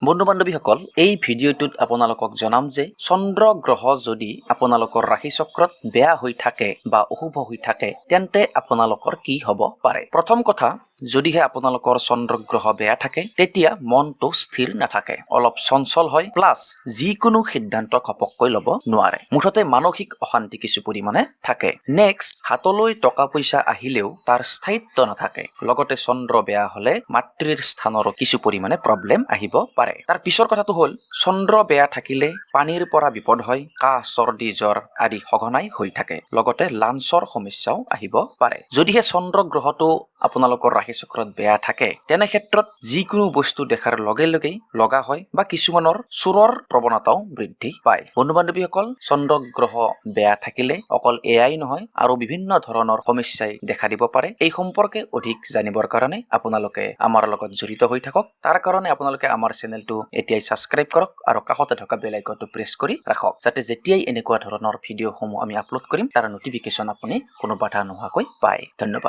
বন্ধু বান্ধৱীসকল এই ভিডিঅ'টোত আপোনালোকক জনাম যে চন্দ্ৰ গ্ৰহ যদি আপোনালোকৰ ৰাশি চক্ৰত বেয়া হৈ থাকে বা অশুভ হৈ থাকে তেন্তে আপোনালোকৰ কি হ'ব পাৰে। প্ৰথম কথা, যদিহে আপোনালোকৰ চন্দ্ৰ গ্ৰহ বেয়া থাকে তেতিয়া মনটো স্থিৰ নাথাকে, অলপ চঞ্চল হয়, প্লাছ যিকোনো সিদ্ধান্ত ঘপককৈ ল'ব নোৱাৰে, মুঠতে মানসিক অশান্তি কিছু পৰিমাণে থাকে। নেক্সট, হাতলৈ টকা পইচা আহিলেও তাৰ স্থায়িত্ব নাথাকে, লগতে চন্দ্ৰ বেয়া হলে মাতৃৰ স্থানৰো কিছু পৰিমাণে প্ৰব্লেম আহিব পাৰে। তাৰ পিছৰ কথাটো হ'ল চন্দ্ৰ বেয়া থাকিলে পানীৰ পৰা বিপদ হয়, কাহ চৰ্দি জ্বৰ আদি সঘনাই হৈ থাকে, লগতে লাঞ্চৰ সমস্যাও আহিব পাৰে। যদিহে চন্দ্ৰ গ্ৰহটো আপোনালোকৰ ৰাশি চক্ৰত বেয়া থাকে তেনে ক্ষেত্ৰত যিকোনো বস্তু দেখাৰ লগে লগেই লগা হয় বা কিছুমানৰ চোৰৰ প্ৰৱণতাও বৃদ্ধি পায়। বন্ধু বান্ধৱীসকল, চন্দ্ৰ গ্ৰহ বেয়া থাকিলে অকল এয়াই নহয় আৰু বিভিন্ন ধৰণৰ সমস্যাই দেখা দিব পাৰে। এই সম্পৰ্কে অধিক জানিবৰ কাৰণে আপোনালোকে আমাৰ লগত জড়িত হৈ থাকক। তাৰ কাৰণে আপোনালোকে আমাৰ চেনেলটো এতিয়াই ছাবস্ক্ৰাইব কৰক আৰু কাষতে থকা বেল আইকনটো প্ৰেছ কৰি ৰাখক, যাতে যেতিয়াই এনেকুৱা ধৰণৰ ভিডিঅ'সমূহ আমি আপলোড কৰিম তাৰ নটিফিকেশ্যন আপুনি কোনো বাধা নোহোৱাকৈ পায়। ধন্যবাদ।